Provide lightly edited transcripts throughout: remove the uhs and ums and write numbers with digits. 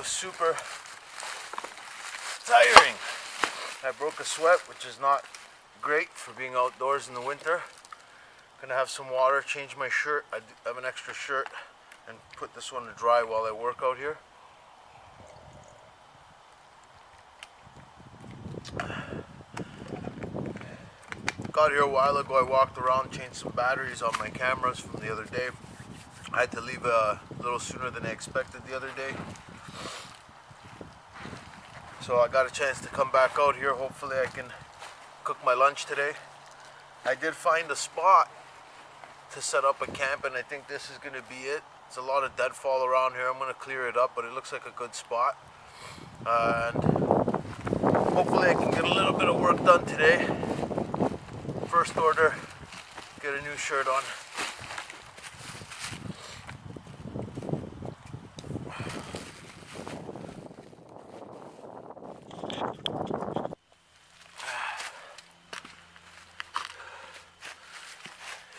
was super tiring. I broke a sweat, which is not great for being outdoors in the winter. Gonna have some water, change my shirt. I have an extra shirt and put this one to dry while I work out here. Got here a while ago. I walked around, changed some batteries on my cameras from the other day. I had to leave a little sooner than I expected the other day. So I got a chance to come back out here. Hopefully I can cook my lunch today. I did find a spot to set up a camp, and I think this is going to be it. There's a lot of deadfall around here. I'm going to clear it up, but it looks like a good spot. And hopefully I can get a little bit of work done today. First order, get a new shirt on.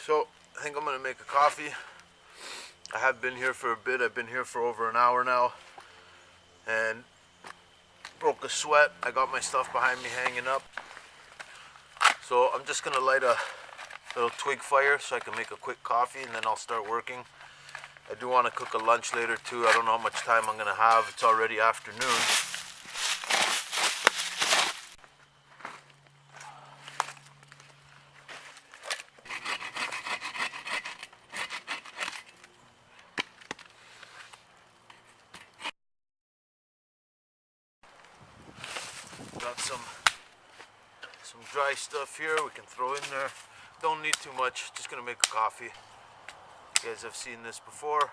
So I think I'm gonna make a coffee. I have been here for a bit. I've been here for over an hour now and broke a sweat. I got my stuff behind me hanging up. So I'm just gonna light a little twig fire so I can make a quick coffee, and then I'll start working. I do want to cook a lunch later too. I don't know how much time I'm gonna have. It's already afternoon. Got some dry stuff here we can throw in there. Don't need too much, just gonna make a coffee. You guys have seen this before.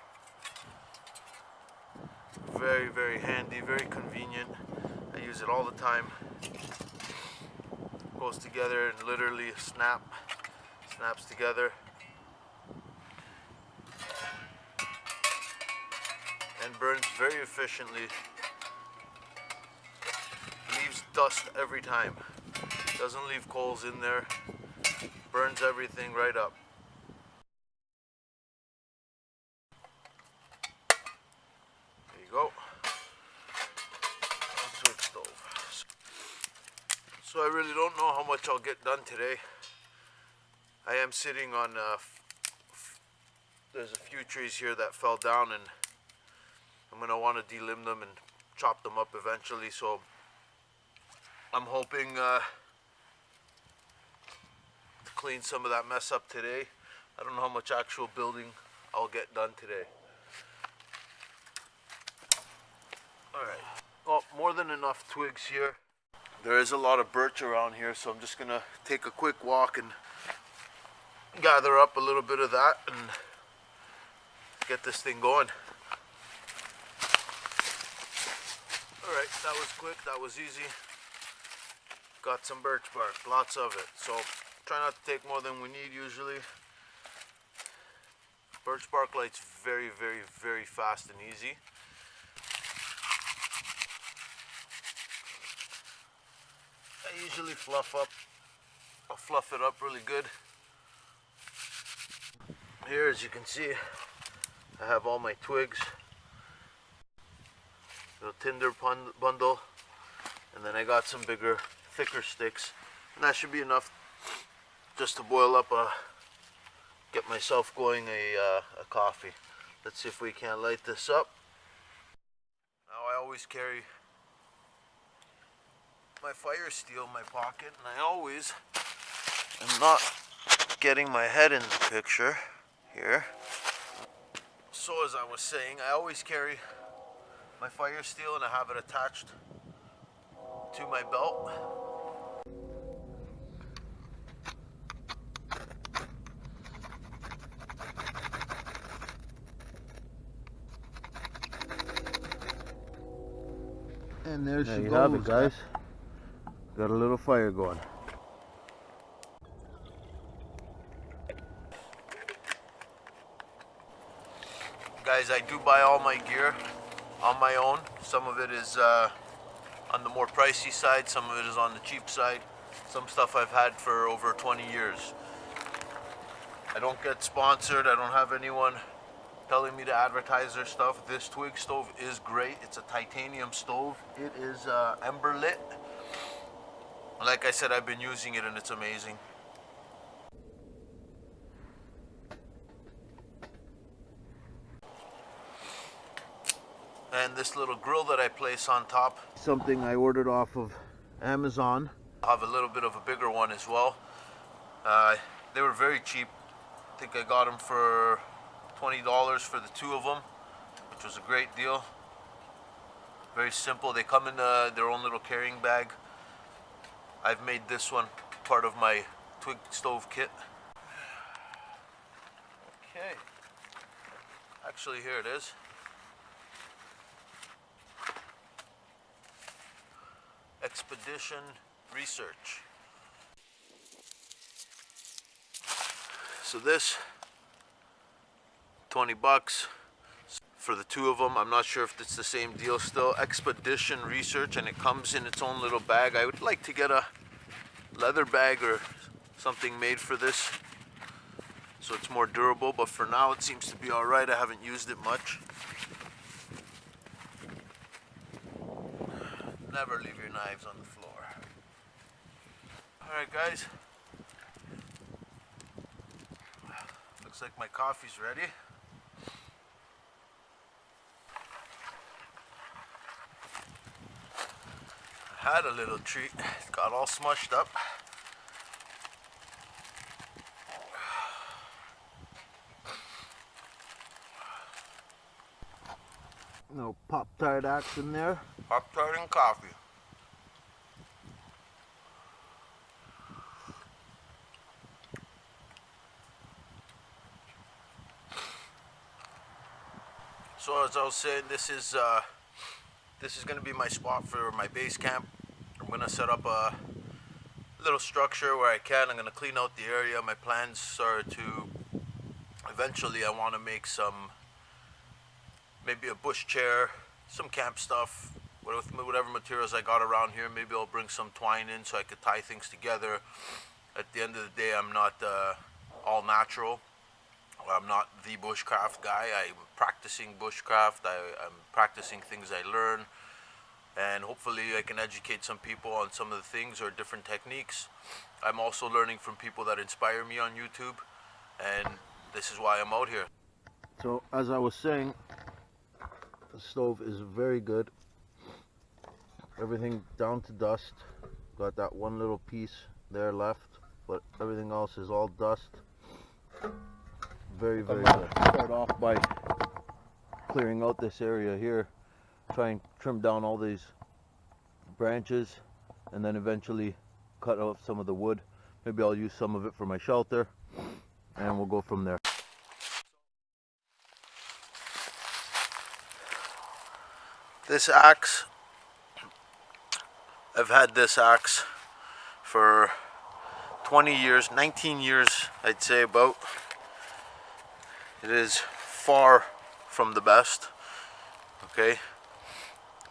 Very, very handy, very convenient. I use it all the time. Goes together and literally snaps together. And burns very efficiently. Leaves dust every time. Doesn't leave coals in there. Burns everything right up. There you go. Twig stove. So I really don't know how much I'll get done today. I am sitting on there's a few trees here that fell down, and I'm gonna want to delimb them and chop them up eventually. So I'm hoping to clean some of that mess up today. I don't know how much actual building I'll get done today. Alright, well, more than enough twigs here. There is a lot of birch around here, so I'm just gonna take a quick walk and gather up a little bit of that and get this thing going. Alright, that was quick, that was easy. Got some birch bark, lots of it. So try not to take more than we need usually. Birch bark lights very, very, very fast and easy. I usually I'll fluff it up really good. Here, as you can see, I have all my twigs. Little tinder bundle. And then I got some bigger, thicker sticks. And that should be enough just to boil up get myself going a coffee. Let's see if we can light this up. Now I always carry my fire steel in my pocket, and I always am not getting my head in the picture here. So as I was saying, I always carry my fire steel and I have it attached to my belt. And there she goes. You have it, guys. Got a little fire going. Guys, I do buy all my gear on my own. Some of it is on the more pricey side, some of it is on the cheap side. Some stuff I've had for over 20 years. I don't get sponsored, I don't have anyone telling me to advertise their stuff. This Twig stove is great. It's a titanium stove. It is ember lit. Like I said, I've been using it and it's amazing. And this little grill that I place on top, something I ordered off of Amazon. I have a little bit of a bigger one as well. They were very cheap. I think I got them for $20 for the two of them, which was a great deal. Very simple. They come in their own little carrying bag. I've made this one part of my Twig stove kit. Okay. Actually, here it is. Expedition Research. So this, 20 bucks for the two of them. I'm not sure if it's the same deal still. Expedition Research, and it comes in its own little bag. I would like to get a leather bag or something made for this so it's more durable, but for now it seems to be all right. I haven't used it much. Never leave your knives on the floor. Alright guys, looks like my coffee's ready. I had a little treat, it got all smushed up. No Pop-Tart action there. Pop-Tart and coffee. So as I was saying, this is going to be my spot for my base camp. I'm going to set up a little structure where I can. I'm going to clean out the area. My plans are to eventually I want to make maybe a bush chair, some camp stuff, with whatever materials I got around here. Maybe I'll bring some twine in so I could tie things together. At the end of the day, I'm not all natural. I'm not the bushcraft guy. I'm practicing bushcraft. I'm practicing things I learn, and hopefully I can educate some people on some of the things or different techniques. I'm also learning from people that inspire me on YouTube, and this is why I'm out here. So as I was saying, the stove is very good. Everything down to dust. Got that one little piece there left, but everything else is all dust. Very, very good. Start off by clearing out this area here. Try and trim down all these branches, and then eventually cut off some of the wood. Maybe I'll use some of it for my shelter, and we'll go from there. This axe, I've had this axe for 20 years, 19 years I'd say about. It is far from the best, okay,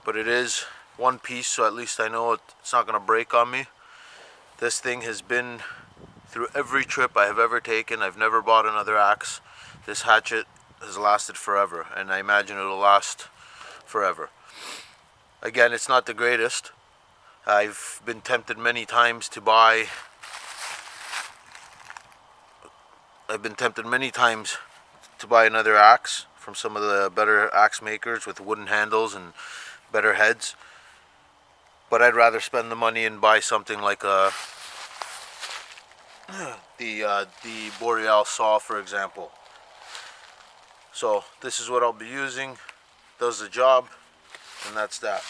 but it is one piece, so at least I know it's not going to break on me. This thing has been through every trip I have ever taken. I've never bought another axe. This hatchet has lasted forever, and I imagine it'll last forever. Again, it's not the greatest. I've been tempted many times to buy another axe from some of the better axe makers with wooden handles and better heads, but I'd rather spend the money and buy something like the Boreal saw, for example. So this is what I'll be using. Does the job, and that's that.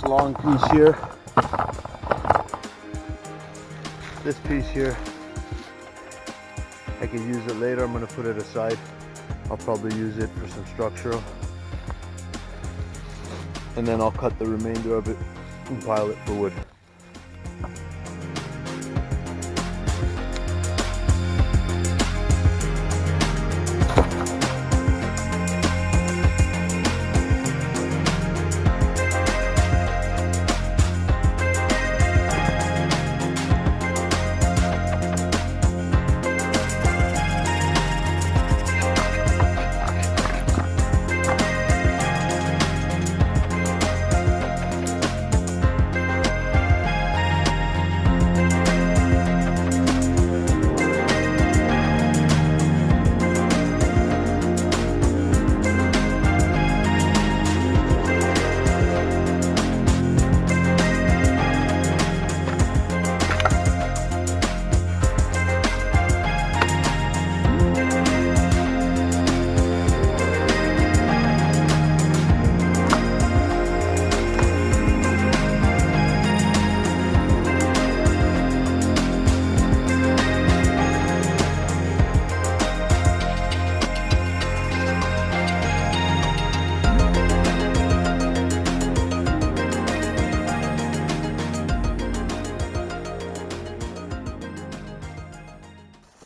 long piece here. This piece here, I can use it later. I'm going to put it aside. I'll probably use it for some structural. And then I'll cut the remainder of it and pile it for wood.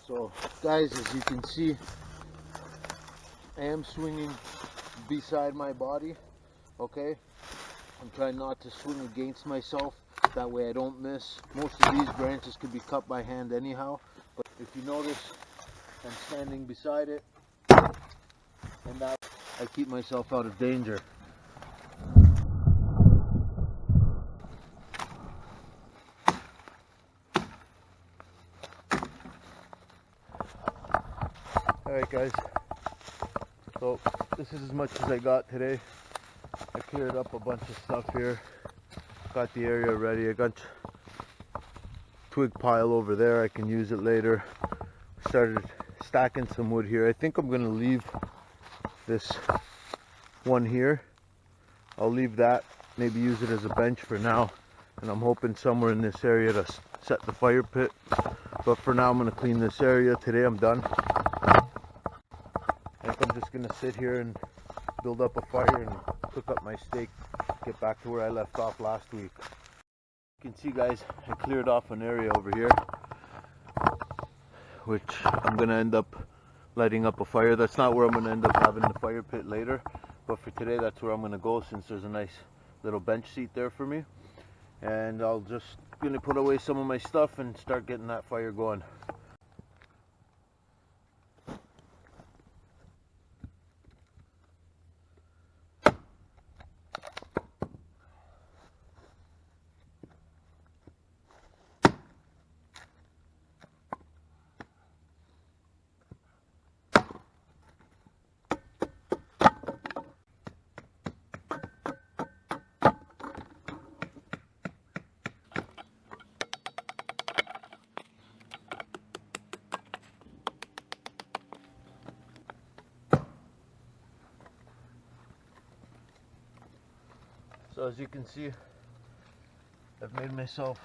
So guys, as you can see, I am swinging beside my body, okay? I'm trying not to swing against myself, that way I don't miss. Most of these branches could be cut by hand anyhow, but if you notice, I'm standing beside it, and that I keep myself out of danger. Alright guys, so this is as much as I got today. I cleared up a bunch of stuff here, got the area ready. I got twig pile over there, I can use it later. Started stacking some wood here. I think I'm going to leave this one here. I'll leave that, maybe use it as a bench for now, and I'm hoping somewhere in this area to set the fire pit. But for now I'm going to clean this area. Today I'm done. I think I'm just going to sit here and build up a fire and cook up my steak, get back to where I left off last week. You can see guys, I cleared off an area over here, which I'm going to end up lighting up a fire. That's not where I'm going to end up having the fire pit later, but for today that's where I'm going to go, since there's a nice little bench seat there for me. And I'll just going to put away some of my stuff and start getting that fire going. So as you can see, I've made myself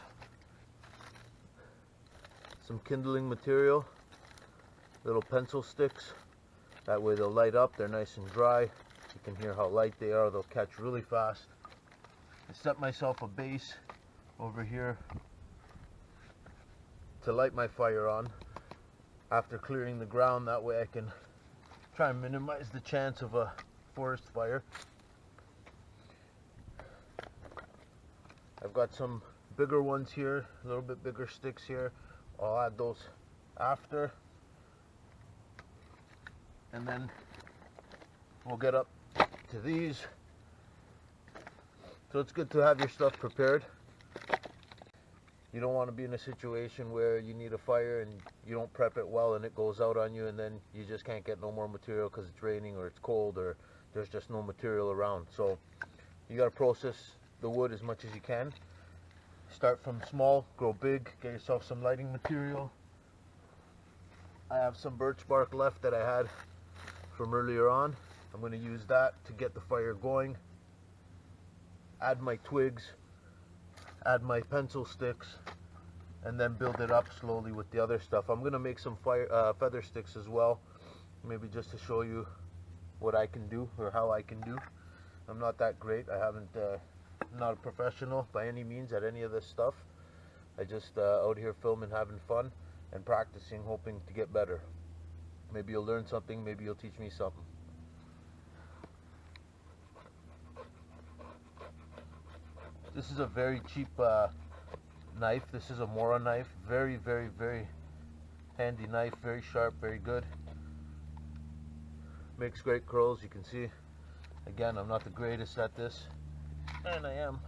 some kindling material, little pencil sticks. That way they'll light up, they're nice and dry. You can hear how light they are, they'll catch really fast. I set myself a base over here to light my fire on after clearing the ground. That way I can try and minimize the chance of a forest fire. I've got some bigger ones here, a little bit bigger sticks here. I'll add those after, and then we'll get up to these. So it's good to have your stuff prepared. You don't want to be in a situation where you need a fire and you don't prep it well and it goes out on you, and then you just can't get no more material because it's raining or it's cold or there's just no material around. So you got to process the wood as much as you can. Start from small, grow big, get yourself some lighting material. I have some birch bark left that I had from earlier on. I'm going to use that to get the fire going. add my twigs, add my pencil sticks, and then build it up slowly with the other stuff. I'm gonna make some feather sticks as well, maybe just to show you what I can do or how I can do. I'm not that great. I haven't, not a professional by any means at any of this stuff. I just out here filming, having fun, and practicing, hoping to get better. Maybe you'll learn something, maybe you'll teach me something. This is a very cheap knife. This is a Mora knife. Very, very, very handy knife. Very sharp, very good. Makes great curls, you can see. Again, I'm not the greatest at this, and I am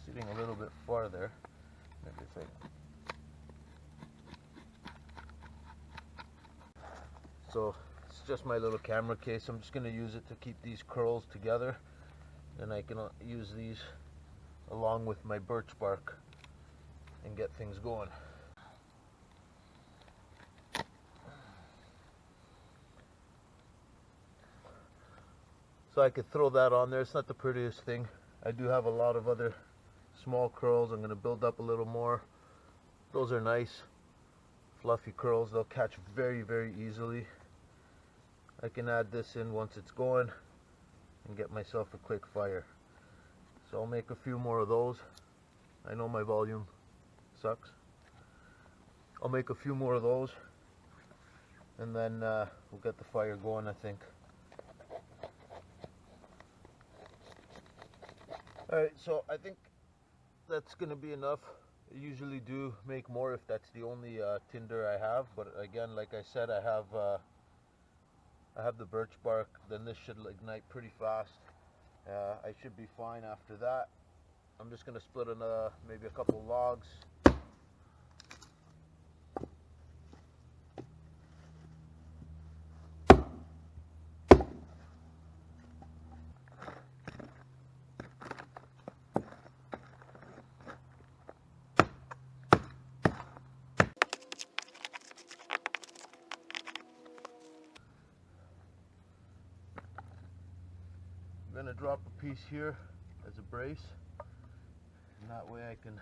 sitting a little bit farther. Maybe if So it's just my little camera case. I'm just going to use it to keep these curls together, and I can use these along with my birch bark and get things going. So I could throw that on there. It's not the prettiest thing. I do have a lot of other small curls. I'm going to build up a little more. Those are nice fluffy curls. They'll catch very, very easily. I can add this in once it's going and get myself a quick fire. So I'll make a few more of those. I know my volume sucks. I'll make a few more of those, and then we'll get the fire going, I think. Alright, so I think that's going to be enough. I usually do make more if that's the only tinder I have, but again, like I said, I have the birch bark. Then this should ignite pretty fast. I should be fine after that. I'm just going to split maybe a couple logs. I'm going to drop a piece here as a brace, and that way I can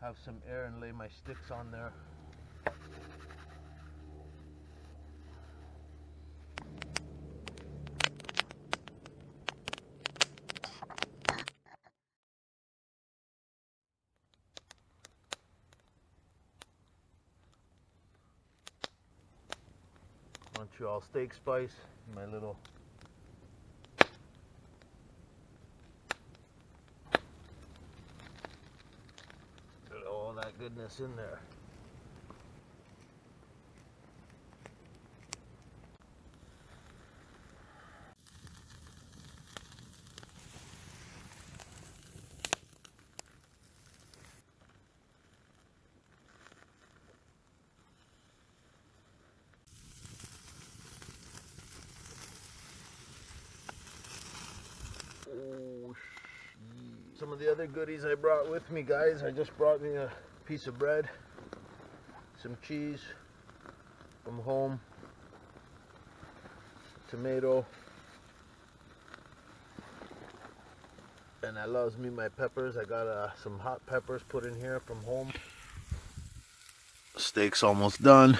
have some air and lay my sticks on there. Montreal steak spice, my little all that goodness in there. Oh, some of the other goodies I brought with me, guys. I just brought me a piece of bread, some cheese from home, tomato, and that loves me my peppers. I got some hot peppers put in here from home. Steak's almost done.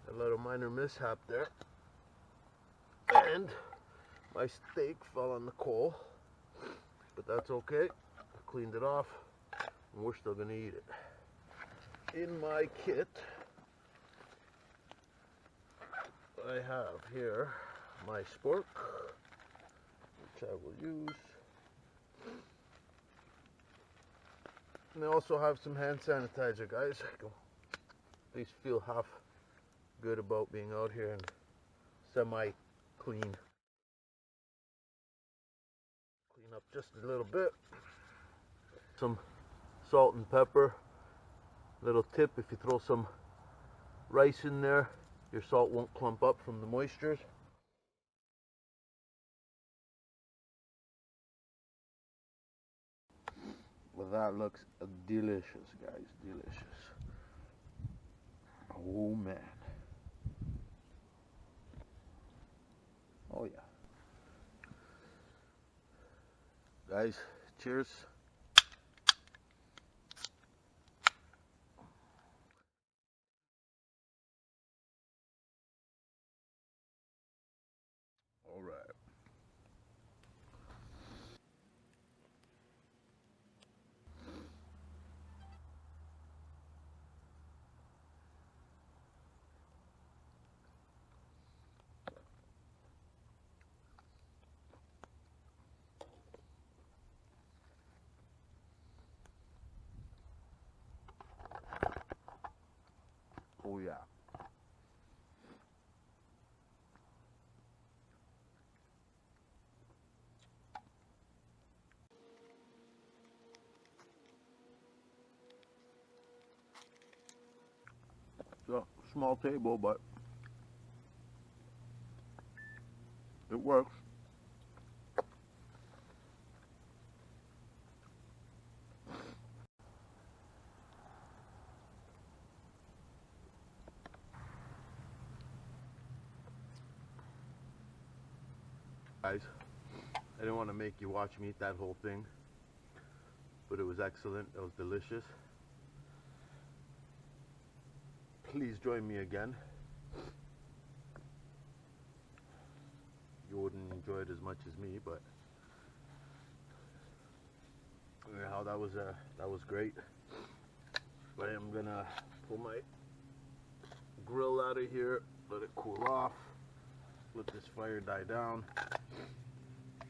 A little minor mishap there, and my steak fell on the coal, but that's okay. I cleaned it off, and we're still gonna eat it. In my kit, I have here my spork, which I will use, and I also have some hand sanitizer, guys. I can at least feel half good about being out here and semi-clean. Clean up just a little bit. Some salt and pepper. Little tip, if you throw some rice in there, your salt won't clump up from the moistures. A That looks delicious, guys. Delicious. Oh man. Oh yeah. Guys, cheers. All right. Oh yeah. So small table, but it works. Guys, I didn't want to make you watch me eat that whole thing, but it was excellent. It was delicious. Please join me again. You wouldn't enjoy it as much as me, but anyhow, that was great. But I'm gonna pull my grill out of here, let it cool off, let this fire die down,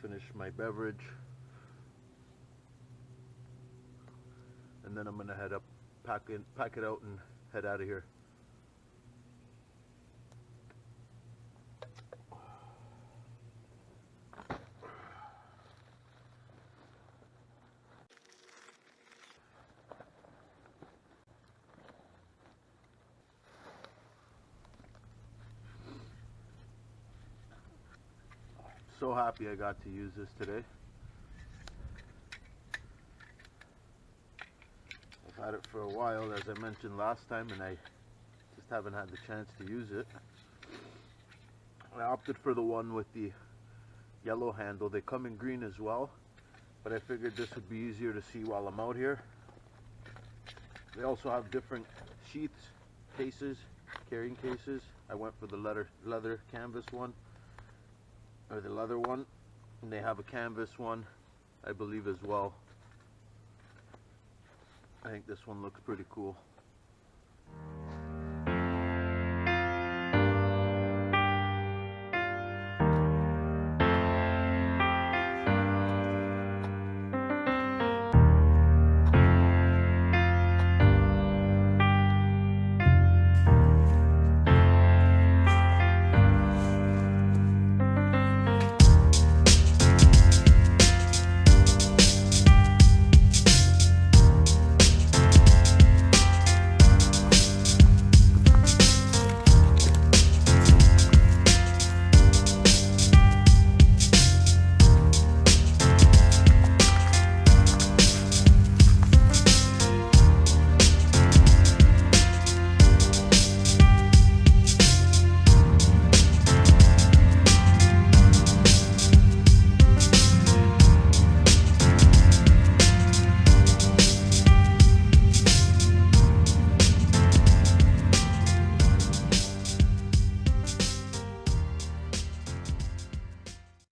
finish my beverage, and then I'm gonna head up, pack it out, and head out of here. So happy I got to use this today. I've had it for a while, as I mentioned last time, and I just haven't had the chance to use it. I opted for the one with the yellow handle. They come in green as well, but I figured this would be easier to see while I'm out here. They also have different sheaths, cases, carrying cases. I went for the leather canvas one, or the leather one, and they have a canvas one, I believe, as well. I think this one looks pretty cool.